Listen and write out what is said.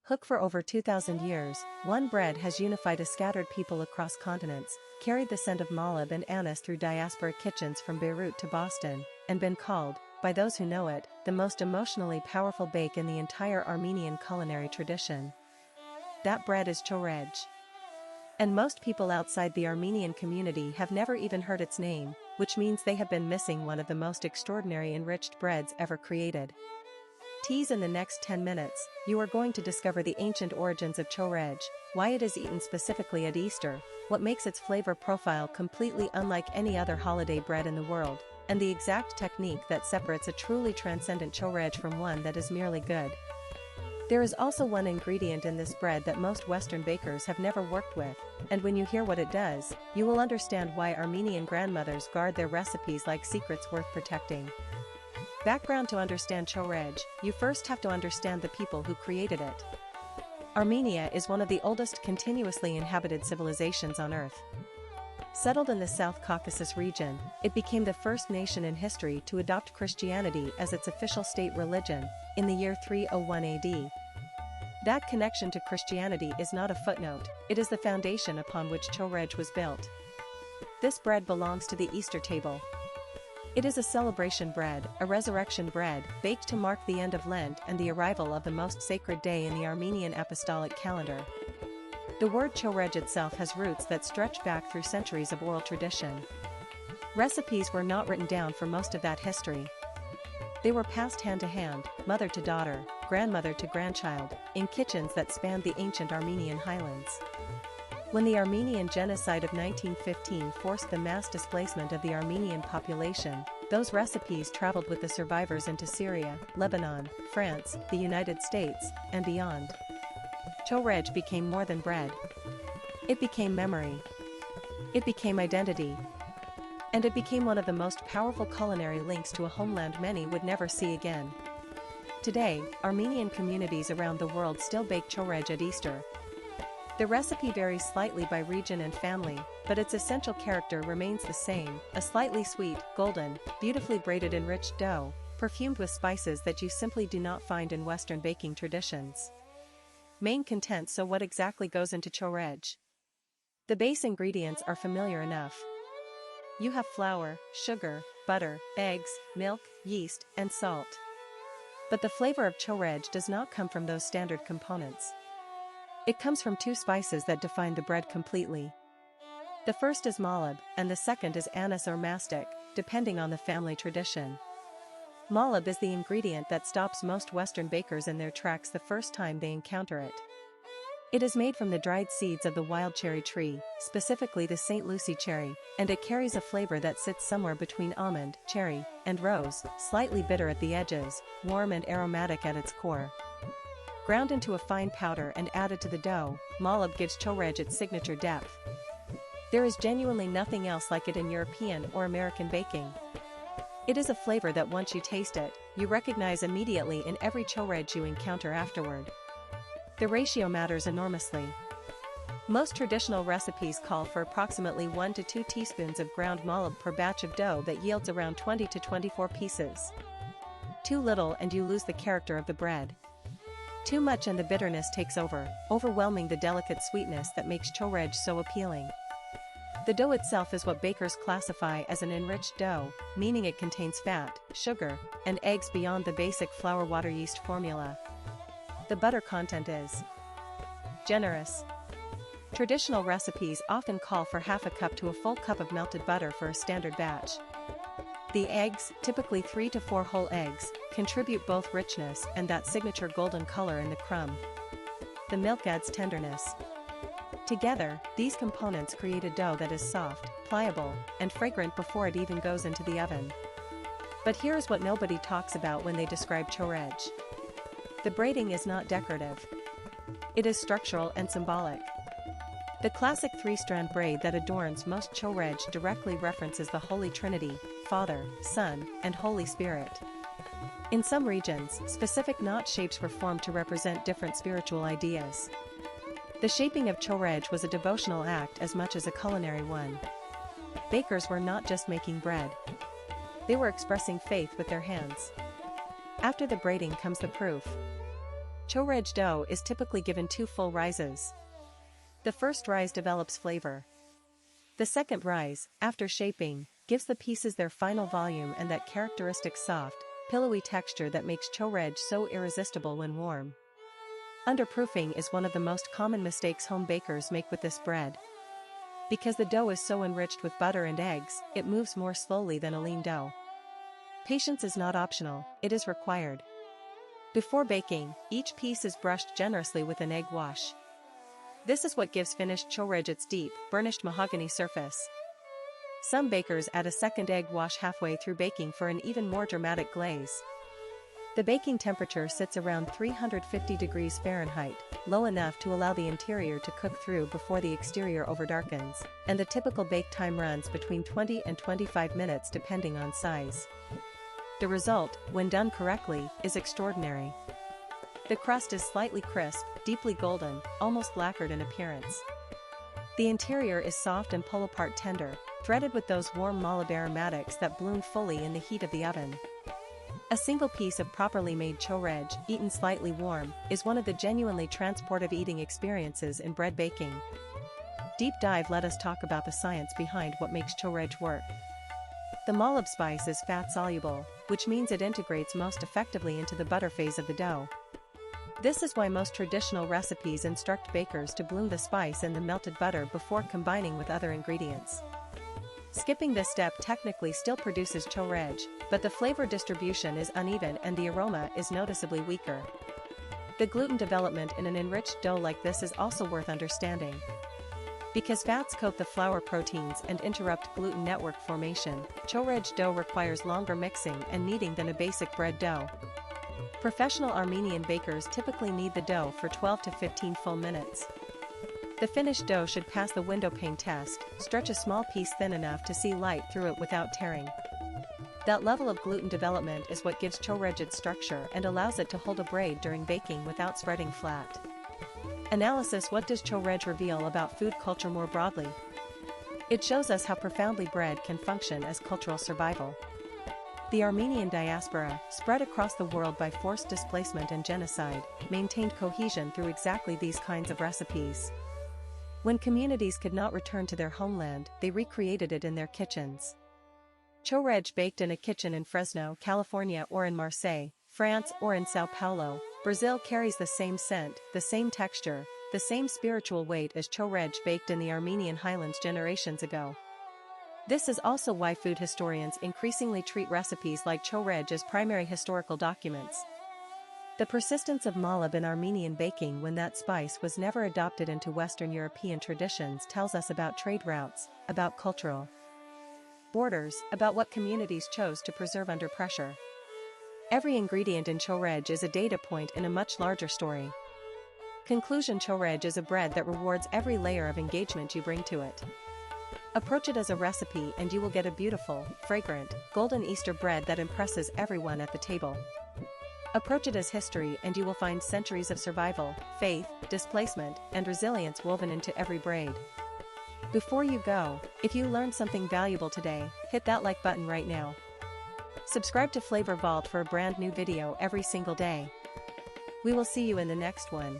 Hook for over 2,000 years, one bread has unified a scattered people across continents, carried the scent of malab and anise through diaspora kitchens from Beirut to Boston, and been called, by those who know it, the most emotionally powerful bake in the entire Armenian culinary tradition. That bread is choreg. And most people outside the Armenian community have never even heard its name, which means they have been missing one of the most extraordinary enriched breads ever created. Tease in the next 10 minutes, you are going to discover the ancient origins of choreg, why it is eaten specifically at Easter, what makes its flavor profile completely unlike any other holiday bread in the world, and the exact technique that separates a truly transcendent choreg from one that is merely good. There is also one ingredient in this bread that most Western bakers have never worked with, and when you hear what it does, you will understand why Armenian grandmothers guard their recipes like secrets worth protecting. Background: to understand choreg, you first have to understand the people who created it. Armenia is one of the oldest continuously inhabited civilizations on Earth. Settled in the South Caucasus region, it became the first nation in history to adopt Christianity as its official state religion, in the year 301 AD. That connection to Christianity is not a footnote, it is the foundation upon which choreg was built. This bread belongs to the Easter table. It is a celebration bread, a resurrection bread, baked to mark the end of Lent and the arrival of the most sacred day in the Armenian apostolic calendar. The word choreg itself has roots that stretch back through centuries of oral tradition. Recipes were not written down for most of that history. They were passed hand to hand, mother to daughter, grandmother to grandchild, in kitchens that spanned the ancient Armenian highlands. When the Armenian genocide of 1915 forced the mass displacement of the Armenian population, those recipes traveled with the survivors into Syria, Lebanon, France, the United States, and beyond. Choreg became more than bread. It became memory. It became identity. And it became one of the most powerful culinary links to a homeland many would never see again. Today, Armenian communities around the world still bake choreg at Easter. The recipe varies slightly by region and family, but its essential character remains the same: a slightly sweet, golden, beautifully braided enriched dough, perfumed with spices that you simply do not find in Western baking traditions. Main content: so what exactly goes into choreg? The base ingredients are familiar enough. You have flour, sugar, butter, eggs, milk, yeast, and salt. But the flavor of choreg does not come from those standard components. It comes from two spices that define the bread completely. The first is malab, and the second is anise or mastic, depending on the family tradition. Malab is the ingredient that stops most Western bakers in their tracks the first time they encounter it. It is made from the dried seeds of the wild cherry tree, specifically the St. Lucie cherry, and it carries a flavor that sits somewhere between almond, cherry, and rose, slightly bitter at the edges, warm and aromatic at its core. Ground into a fine powder and added to the dough, malab gives choreg its signature depth. There is genuinely nothing else like it in European or American baking. It is a flavor that once you taste it, you recognize immediately in every choreg you encounter afterward. The ratio matters enormously. Most traditional recipes call for approximately 1 to 2 teaspoons of ground malab per batch of dough that yields around 20 to 24 pieces. Too little and you lose the character of the bread. Too much and the bitterness takes over, overwhelming the delicate sweetness that makes choreg so appealing. The dough itself is what bakers classify as an enriched dough, meaning it contains fat, sugar, and eggs beyond the basic flour-water-yeast formula. The butter content is generous. Traditional recipes often call for half a cup to a full cup of melted butter for a standard batch. The eggs, typically 3 to 4 whole eggs, contribute both richness and that signature golden color in the crumb. The milk adds tenderness. Together, these components create a dough that is soft, pliable, and fragrant before it even goes into the oven. But here's what nobody talks about when they describe choreg. The braiding is not decorative. It is structural and symbolic. The classic 3-strand braid that adorns most choreg directly references the Holy Trinity, Father, Son, and Holy Spirit. In some regions, specific knot shapes were formed to represent different spiritual ideas. The shaping of choreg was a devotional act as much as a culinary one. Bakers were not just making bread. They were expressing faith with their hands. After the braiding comes the proof. Choreg dough is typically given 2 full rises. The first rise develops flavor. The second rise, after shaping, gives the pieces their final volume and that characteristic soft, pillowy texture that makes choreg so irresistible when warm. Underproofing is one of the most common mistakes home bakers make with this bread. Because the dough is so enriched with butter and eggs, it moves more slowly than a lean dough. Patience is not optional, it is required. Before baking, each piece is brushed generously with an egg wash. This is what gives finished choreg its deep, burnished mahogany surface. Some bakers add a second egg wash halfway through baking for an even more dramatic glaze. The baking temperature sits around 350 degrees Fahrenheit, low enough to allow the interior to cook through before the exterior overdarkens, and the typical bake time runs between 20 and 25 minutes depending on size. The result, when done correctly, is extraordinary. The crust is slightly crisp, deeply golden, almost lacquered in appearance. The interior is soft and pull-apart tender, threaded with those warm mala aromatics that bloom fully in the heat of the oven. A single piece of properly made choreg, eaten slightly warm, is one of the genuinely transportive eating experiences in bread baking. Deep dive. Let us talk about the science behind what makes choreg work. The malab spice is fat-soluble, which means it integrates most effectively into the butter phase of the dough. This is why most traditional recipes instruct bakers to bloom the spice in the melted butter before combining with other ingredients. Skipping this step technically still produces choreg, but the flavor distribution is uneven and the aroma is noticeably weaker. The gluten development in an enriched dough like this is also worth understanding. Because fats coat the flour proteins and interrupt gluten network formation, choreg dough requires longer mixing and kneading than a basic bread dough. Professional Armenian bakers typically knead the dough for 12 to 15 full minutes. The finished dough should pass the windowpane test. Stretch a small piece thin enough to see light through it without tearing. That level of gluten development is what gives choreg its structure and allows it to hold a braid during baking without spreading flat. Analysis. What does choreg reveal about food culture more broadly? It shows us how profoundly bread can function as cultural survival. The Armenian diaspora, spread across the world by forced displacement and genocide, maintained cohesion through exactly these kinds of recipes. When communities could not return to their homeland, they recreated it in their kitchens. Choreg baked in a kitchen in Fresno, California or in Marseille, France or in São Paulo, Brazil carries the same scent, the same texture, the same spiritual weight as choreg baked in the Armenian highlands generations ago. This is also why food historians increasingly treat recipes like choreg as primary historical documents. The persistence of malab in Armenian baking when that spice was never adopted into Western European traditions tells us about trade routes, about cultural borders, about what communities chose to preserve under pressure. Every ingredient in choreg is a data point in a much larger story. Conclusion. Choreg is a bread that rewards every layer of engagement you bring to it. Approach it as a recipe and you will get a beautiful, fragrant, golden Easter bread that impresses everyone at the table. Approach it as history and you will find centuries of survival, faith, displacement, and resilience woven into every braid. Before you go, if you learned something valuable today, hit that like button right now. Subscribe to Flavor Vault for a brand new video every single day. We will see you in the next one.